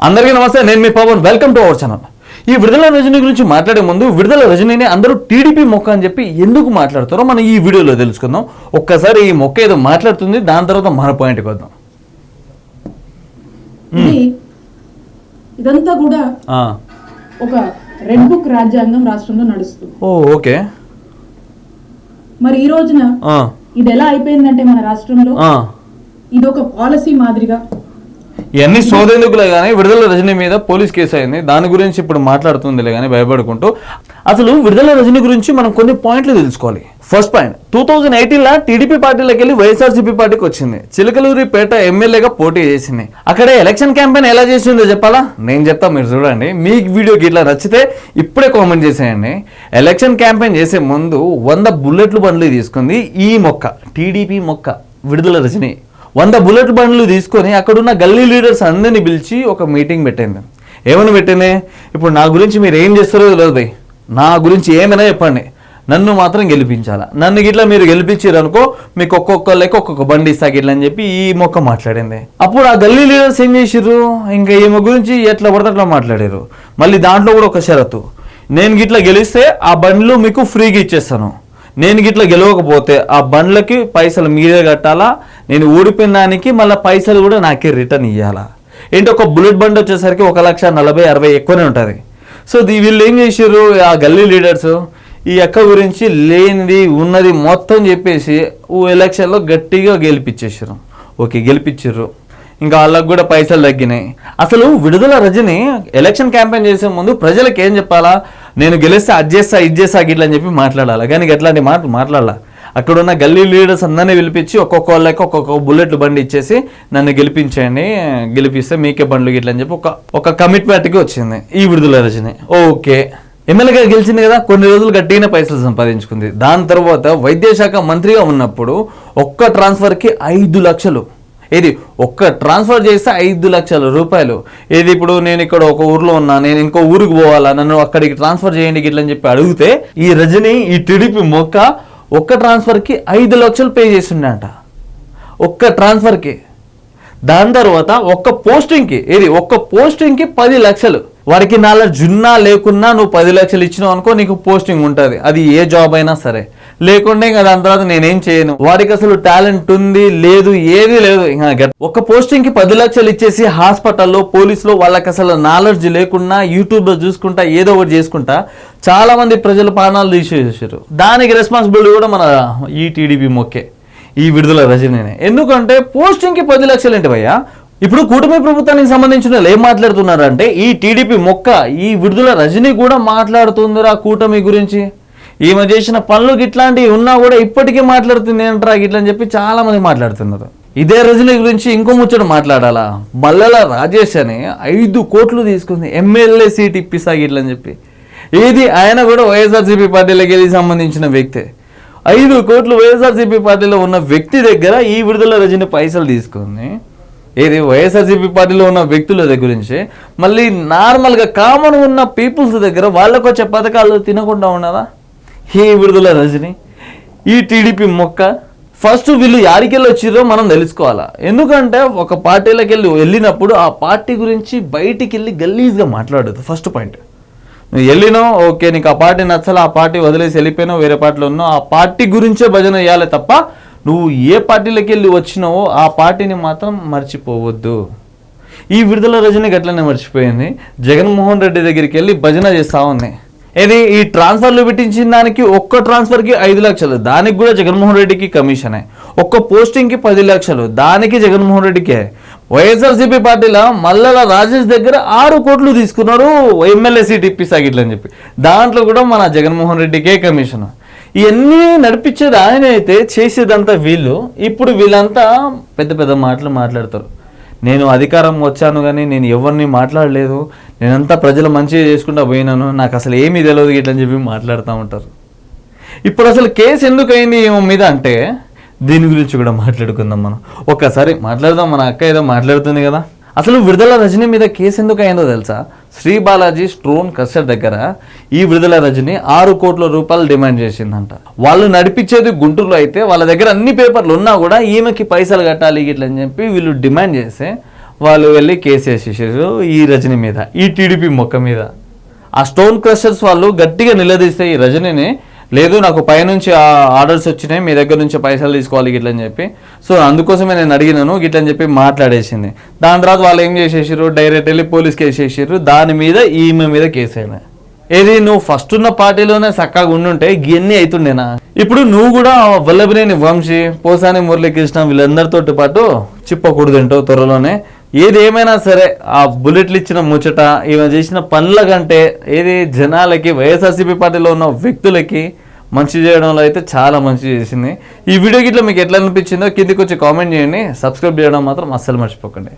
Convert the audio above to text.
అందరికీ నమస్తే, నేను మీ Pavan. Welcome to our channel. ఈ విడుదల రజనీ గురించి మాట్లాడే ముందు విడుదల రజనీని అందరూ టీడీపీ మొక్క అని చెప్పి ఎందుకు మాట్లాడతారో మనం ఈ వీడియోలో తెలుసుకుందాం. ఒక్కసారి ఈ మొక్క ఏదో మాట్లాడుతుంది, దాని తర్వాత మన పాయింట్కి వద్దాం. ఇదంతా కూడా ఒక రెడ్ బుక్ రాజ్యాంగం రాష్ట్రంలో నడుస్తుంది. ఓకే. మరి ఈ రోజున ఇది ఎలా అయిపోయిందంటే మన రాష్ట్రంలో ఇది ఒక పాలసీ మాదిరిగా ఇవన్నీ సోదెందుకులే కానీ విడుదల రజనీ మీద పోలీస్ కేసు అయింది. దాని గురించి ఇప్పుడు మాట్లాడుతుందిలే కానీ భయపడుకుంటూ. అసలు విడుదల రజనీ గురించి మనం కొన్ని పాయింట్లు తెలుసుకోవాలి. ఫస్ట్ పాయింట్, 2018లో టీడీపీ పార్టీలోకి వెళ్ళి వైఎస్ఆర్సీపీ పార్టీకి వచ్చింది. చిలకలూరిపేట ఎమ్మెల్యేగా పోటీ చేసింది. అక్కడ ఎలక్షన్ క్యాంపెయిన్ ఎలా చేసిందో చెప్పాలా? నేను చెప్తా, మీరు చూడండి. మీ వీడియోకి ఇట్లా నచ్చితే ఇప్పుడే కామెంట్ చేసేయండి. ఎలక్షన్ క్యాంపెయిన్ చేసే ముందు 100 బుల్లెట్లు బండ్లు తీసుకుంది ఈ మొక్క, టీడీపీ మొక్క విడుదల రజనీ. 100 బుల్లెట్ బండ్లు తీసుకొని అక్కడున్న గల్లీ లీడర్స్ అందరినీ పిలిచి ఒక మీటింగ్ పెట్టింది. ఏమని పెట్టింది? ఇప్పుడు నా గురించి మీరు ఏం చేస్తారో తెలియదు భయ్, నా గురించి ఏమైనా చెప్పండి, నన్ను మాత్రం గెలిపించాలా. నన్ను గిట్లా మీరు గెలిపించారు అనుకో, మీకు ఒక్కొక్క బండి ఇస్తా గిట్లా అని చెప్పి ఈ మొక్క మాట్లాడింది. అప్పుడు ఆ గల్లీ లీడర్స్ ఏం చేసిర్రు, ఇంకా ఈమె గురించి ఎట్లా పడితే అట్లా మాట్లాడారు. మళ్ళీ దాంట్లో కూడా ఒక షరతు, నేను గిట్లా గెలిస్తే ఆ బండ్లు మీకు ఫ్రీగా ఇచ్చేస్తాను, నేను గిట్లా గెలవకపోతే ఆ బండ్లకి పైసలు మీరే కట్టాలా, నేను ఓడిపోయిన దానికి మళ్ళీ పైసలు కూడా నాకే రిటర్న్ ఇవ్వాలా. ఏంటి, ఒక బుల్లెట్ బండి వచ్చేసరికి 1,40,000-60,000 ఎక్కువనే ఉంటుంది. సో వీళ్ళు ఏం చేసారు, ఆ గల్లీ లీడర్స్ ఈ అక్క గురించి లేనిది ఉన్నది మొత్తం చెప్పేసి ఎలక్షన్లో గట్టిగా గెలిపించేసారు. ఓకే, గెలిపించారు. ఇంకా వాళ్ళకు కూడా పైసలు తగ్గినాయి. అసలు విడుదల రజనీ ఎలక్షన్ క్యాంపెయిన్ చేసే ముందు ప్రజలకు ఏం చెప్పాలా, నేను గెలిస్తే అది చేస్తా ఇది చేస్తా గిట్లా అని చెప్పి మాట్లాడాలి. కానీ ఎట్లాంటి మాటలు మాట్లాడాల. అక్కడ ఉన్న గల్లీ లీడర్స్ అందరినీ పిలిపించి ఒక్కొక్క బుల్లెట్ బండి ఇచ్చేసి నన్ను గెలిపించండి, గెలిపిస్తే మీకే బండ్లు గిట్లా అని చెప్పి ఒక కమిట్మెంట్కి వచ్చింది ఈ విడుదల రజనీ. ఓకే, ఎమ్మెల్యేగా గెలిచింది కదా, కొన్ని రోజులు గట్టిగానే పైసలు సంపాదించుకుంది. దాని తర్వాత వైద్యశాఖ మంత్రిగా ఉన్నప్పుడు ఒక్క ట్రాన్స్ఫర్కి 5 లక్షలు. ఇది ఒక్క ట్రాన్స్ఫర్ చేస్తే 5 లక్షల రూపాయలు. ఇది ఇప్పుడు నేను ఇక్కడ ఒక ఊర్లో ఉన్నా, నేను ఇంకో ఊరికి పోవాలా, నన్ను అక్కడికి ట్రాన్స్ఫర్ చేయండి గిట్ల అని చెప్పి అడిగితే ఈ రజనీ, ఈ టీడీపీ మొక్క ఒక్క ట్రాన్స్ఫర్కి 5 లక్షలు పే చేసిండట, ఒక్క ట్రాన్స్ఫర్కి. దాని తర్వాత ఒక్క పోస్టింగ్కి 10 లక్షలు. వారికి నాలో జున్నా లేకున్నా నువ్వు 10 లక్షలు ఇచ్చినావు అనుకో, నీకు పోస్టింగ్ ఉంటుంది. అది ఏ జాబ్ అయినా సరే. లేకుంటే ఇంకా దాని తర్వాత నేనేం చేయను. వారికి అసలు టాలెంట్ ఉంది లేదు, ఏది లేదు. ఒక పోస్టింగ్కి 10 లక్షలు ఇచ్చేసి హాస్పిటల్లో, పోలీసులో వాళ్ళకి అసలు నాలెడ్జ్ లేకుండా యూట్యూబ్లో చూసుకుంటా ఏదో ఒకటి చేసుకుంటా చాలా మంది ప్రజల ప్రాణాలు తీసేసారు. దానికి రెస్పాన్సిబిలిటీ కూడా మన ఈ టీడీపీ మొక్కే, ఈ విడుదల రజనీనే. ఎందుకంటే పోస్టింగ్కి 10 లక్షలు ఏంటి భయ్యా? ఇప్పుడు కూటమి ప్రభుత్వానికి సంబంధించిన వాళ్ళు ఏం మాట్లాడుతున్నారంటే, ఈ టీడీపీ మొక్క ఈ విడుదల రజనీ కూడా మాట్లాడుతుందిరా కూటమి గురించి. ఈమె చేసిన పనులు ఇట్లాంటివి ఉన్నా కూడా ఇప్పటికీ మాట్లాడుతుంది ఏంట్రా గిట్లా అని చెప్పి చాలా మంది మాట్లాడుతున్నారు. ఇదే రజనీ గురించి ఇంకో ముచ్చట మాట్లాడాలా. మల్లెల రాజేష్ అని 5 కోట్లు తీసుకుంది, ఎమ్మెల్యే సీట్ ఇప్పిస్తా గిట్లా అని చెప్పి. ఇది ఆయన కూడా వైఎస్ఆర్సీపీ పార్టీలోకి వెళ్ళి సంబంధించిన వ్యక్తే. 5 కోట్లు వైఎస్ఆర్సీపీ పార్టీలో ఉన్న వ్యక్తి దగ్గర ఈ విడుదల రజనీ పైసలు తీసుకుంది. ఏది వైఎస్ఆర్సీపీ పార్టీలో ఉన్న వ్యక్తుల దగ్గర నుంచి మళ్ళీ నార్మల్గా కామన్ ఉన్న పీపుల్స్ దగ్గర వాళ్ళకు వచ్చే పథకాలు తినకుండా ఉన్నదా ఈ విడుదల రజనీ, ఈ టీడీపీ మొక్క? ఫస్ట్ వీళ్ళు యాడికెళ్ళి వచ్చిర్రో మనం తెలుసుకోవాలా. ఎందుకంటే ఒక పార్టీలోకి వెళ్ళినప్పుడు ఆ పార్టీ గురించి బయటికి వెళ్ళి గల్లీజ్గా మాట్లాడదు. ఫస్ట్ పాయింట్, నువ్వు వెళ్ళినావు ఓకే, నీకు ఆ పార్టీ నచ్చాలి, ఆ పార్టీ వదిలేసి వెళ్ళిపోయినావు, వేరే పార్టీలో ఉన్నావు, ఆ పార్టీ గురించే భజన చేయాలి తప్ప నువ్వు ఏ పార్టీలోకి వెళ్ళి వచ్చినావో ఆ పార్టీని మాత్రం మర్చిపోవద్దు. ఈ విడుదల రజనీ గట్లనే మర్చిపోయింది. జగన్మోహన్ రెడ్డి దగ్గరికి వెళ్ళి భజన చేస్తూ ఉంది. ఇది ఈ ట్రాన్స్ఫర్లు పెట్టించిన దానికి ఒక్క ట్రాన్స్ఫర్కి 5 లక్షలు, దానికి కూడా జగన్మోహన్ రెడ్డికి కమిషనే. ఒక్క పోస్టింగ్కి 10 లక్షలు, దానికి జగన్మోహన్ రెడ్డికే. వైఎస్ఆర్సీపీ పార్టీలో మల్లెల రాజేష్ దగ్గర 6 కోట్లు తీసుకున్నారు, ఎమ్మెల్యే సీట్ ఇప్పిస్తా గిట్ల అని చెప్పి. దాంట్లో కూడా మన జగన్మోహన్ రెడ్డికే కమిషన్. ఇవన్నీ నడిపించేది ఆయన అయితే, చేసేదంతా వీళ్ళు. ఇప్పుడు వీళ్ళంతా పెద్ద పెద్ద మాటలు మాట్లాడతారు. నేను అధికారం వచ్చాను కానీ నేను ఎవరిని మాట్లాడలేదు, నేనంతా ప్రజల మంచిగా చేసుకుంటా పోయినాను, నాకు అసలు ఏమీ తెలియదు ఇట్లని చెప్పి మాట్లాడుతూ ఉంటారు. ఇప్పుడు అసలు కేసు ఎందుకు అయింది ఏమో మీద అంటే దీని గురించి కూడా మాట్లాడుకుందాం మనం. ఒక్కసారి మాట్లాడదాం. మన అక్క ఏదో మాట్లాడుతుంది కదా. అసలు విడుదల రజనీ మీద కేసు ఎందుకు అయిందో తెలుసా? శ్రీ బాలాజీ స్టోన్ క్రషర్ దగ్గర ఈ విడుదల రజనీ 6 కోట్ల రూపాయలు డిమాండ్ చేసిందంట. వాళ్ళు నడిపించేది గుంటూరులో అయితే వాళ్ళ దగ్గర అన్ని పేపర్లు ఉన్నా కూడా ఈమెకి పైసలు కట్టాలి ఇట్లని చెప్పి వీళ్ళు డిమాండ్ చేస్తే వాళ్ళు వెళ్ళి కేసు వేసేసారు ఈ రజనీ మీద, ఈ టీడీపీ మొక్క మీద. ఆ స్టోన్ క్రషర్స్ వాళ్ళు గట్టిగా నిలదీస్తే ఈ రజనీని, లేదు నాకు పైనుంచి ఆర్డర్స్ వచ్చినాయి, మీ దగ్గర నుంచి పైసలు తీసుకోవాలి గిట్లని చెప్పి, సో అందుకోసమే నేను అడిగినాను గిట్లని చెప్పి మాట్లాడేసింది. దాని తర్వాత వాళ్ళు ఏం చేసేసారు, డైరెక్ట్ వెళ్ళి పోలీస్ కేసు వేసేసారు. దాని మీద ఈమె మీద కేసు అయినా. ఏది నువ్వు ఫస్ట్ ఉన్న పార్టీలోనే చక్కగా ఉండుంటే ఇవన్నీ అవుతుండేనా? ఇప్పుడు నువ్వు కూడా వల్లభనేని వంశీ, పోసాని మురళీకృష్ణ వీళ్ళందరితో పాటు చిప్పకూడదంటావు త్వరలోనే. ఏది ఏమైనా సరే ఆ బుల్లెట్లు ఇచ్చిన ముచ్చట, ఈమె చేసిన పనుల కంటే ఏది జనాలకి, వైఎస్ఆర్సీపీ పార్టీలో ఉన్న వ్యక్తులకి మంచి చేయడంలో అయితే చాలా మంచి చేసింది. ఈ వీడియో గిట్లా మీకు ఎట్లా అనిపించిందో కిందికి వచ్చి కామెంట్ చేయండి. సబ్స్క్రైబ్ చేయడం మాత్రం అస్సలు మర్చిపోకండి.